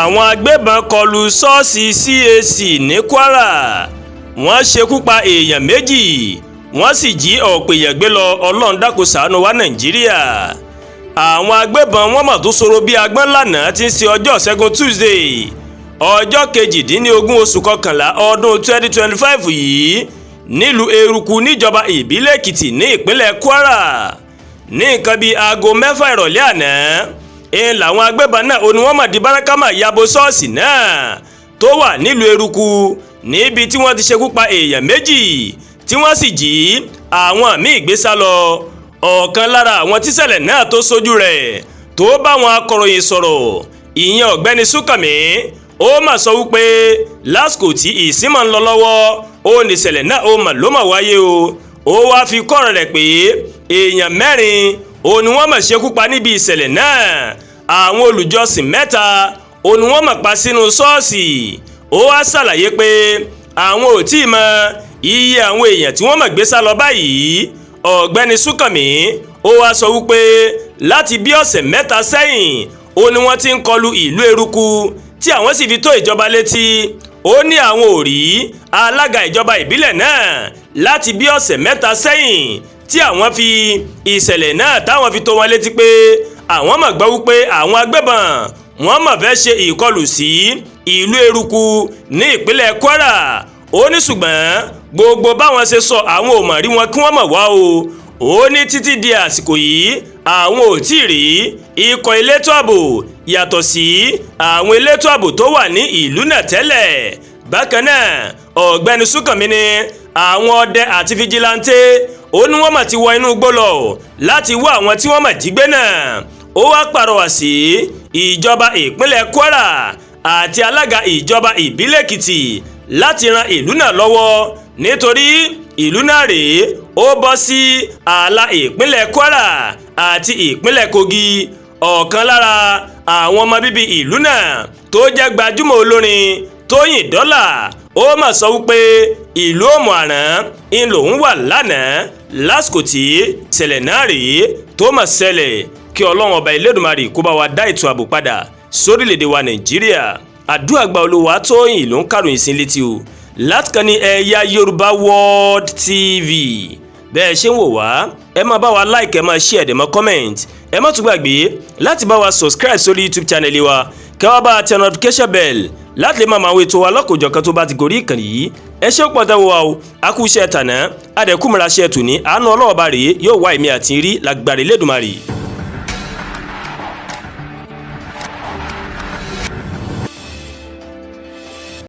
àwọn agbébọn kọlu ṣọ́ọ̀ṣì CAC ní Kwara wọ́n ṣekú pa èèyàn méjì wọ́n sì jí ọ̀pọ̀ èèyàn gbé lọ. Ọlọ́run dákun ṣàánú wa Nàìjíríà. àwọn agbébọn wọ́n mà tún sọ̀rọ̀ bí agbọ́n lánàá tí ń ṣe ọjọ́ Ṣẹ́gun Tuesday ọjọ́ 18 oṣù kọkànlá ọdún 2025 yìí nílùú Eruku níjọba ìbílẹ̀ Èkìtì ní ìpínlẹ̀ Kwara ní nǹkan bíi aago 6 ìrọ̀lẹ́ àná làwọn agbébọn náà ni wọ́n mà di bárákámà yabo ṣọ́ọ̀ṣì náà tó wà nílùú Eruku níbi tí wọ́n ti ṣekú pa èèyàn méjì tí wọ́n sì jí àwọn míì gbé sá lọ. ọ̀kan lára àwọn tíṣẹ̀lẹ̀ náà tó ṣojú rẹ̀ tó bá wọn akọ̀ròyìn sọ̀rọ̀ ìyẹn ọ̀gbẹ́ni Súnkànmí ó mà sọ wípé lásìkò tí ìsìn máa ń lọ lọ́wọ́ ó níṣẹ̀lẹ̀ náà ó mà ló mà wáyé o. ó wáá fi kọ́rọ̀ rẹ̀ pé èèyàn 4 ó ní wọ́n mà ṣekú pa níbi ìṣẹ̀lẹ̀ náà. àwọn olùjọsìn 3 ó ní wọ́n mà pa sínú ṣọ́ọ̀ṣì. ó wá ṣàlàyé pé àwọn ò tí ì mọ iye àwọn èèyàn tí wọ́n mà gbé sá lọ báyìí. ọ̀gbẹ́ni Súnkànmí ó wá sọ wípé láti bí ọ̀sẹ̀ 3 sẹ́yìn ó ní wọ́n ti ń kọlu ìlú Eruku tí àwọn sì fi tó ìjọba létí. ó ní àwọn ò rí alága ìjọba ìbílẹ̀ náà láti bí ọ̀sẹ̀ 3 sẹ́yìn tí àwọn fi ìṣẹ̀lẹ̀ náà táwọn fi tó wọn létí pé àwọn mà gbọ́ wípé àwọn agbébọn wọ́n mà fẹ́ ṣe ìkọlù sí ìlú Eruku ní ìpínlẹ̀ Kwara. ó ní ṣùgbọ́n gbogbo báwọn ṣe sọ àwọn ò mà rí wọn kí wọ́n mà wá o. ó ní títí di àsìkò yìí àwọn ò tí ì rí ikọ̀ elétò ààbò yàtọ̀ sí àwọn elétò ààbò tó wà ní ìlú náà tẹ́lẹ̀. bákan náà ọ̀gbẹ́ni Súnkànmí ní àwọn ọdẹ àti fijilantẹ́ ó ní wọ́n mà ti wọ inú igbó lọ láti wá àwọn tí wọ́n mà jí gbé náà. ó wá pàrọwà sí ìjọba ìpínlẹ̀ Kwara àti alága ìjọba ìbílẹ̀ Èkìtì láti ran ìlú náà lọ́wọ́ nítorí ìlú náà rèé ó bọ́ sí ààlà ìpínlẹ̀ Kwara àti ìpínlẹ̀ Kogi. ọ̀kan lára àwọn ọmọ bíbí ìlú náà tó jẹ́ gbajúmọ̀ olórin Tóyìn Dọ́là ó mà sọ wípé ìlú Òmù-àrán ń lòun wà lánàá lásìkò tí ìṣẹ̀lẹ̀ náà rèé tó mà ṣẹlẹ̀. kí Ọlọ́run ọba Elédùmarè kó bá wa dá ètò ààbò padà sórílẹ̀-èdè wa Nàìjíríà. àdúrà gba olúwa Tóyìn ló ń kàròyìn sí létí o láti kàn ní Ẹ̀yà Yorùbá World TV. bẹ́ẹ̀ ṣe ń wò wá ẹ máa bá wa like ẹ máa share ẹ dẹ̀ máa comment ẹ má tún gbàgbé láti bá wa subscribe sórí YouTube channel wa kẹ́ wá bá a tẹ notification bell láti lè máa máa wo ètò wa lọ́kọ̀ọ́jọ̀kan tó bá ti gorí ìkànnì yìí. ẹ ṣé pọ̀ tẹ́wọ́ wa o a kú iṣẹ́ tàná adẹ̀kùnmọ̀ra ṣe tù ní àánú Ọlọ́run bá rèé yóò wá èmi àti rí lágbára Elédùmarè.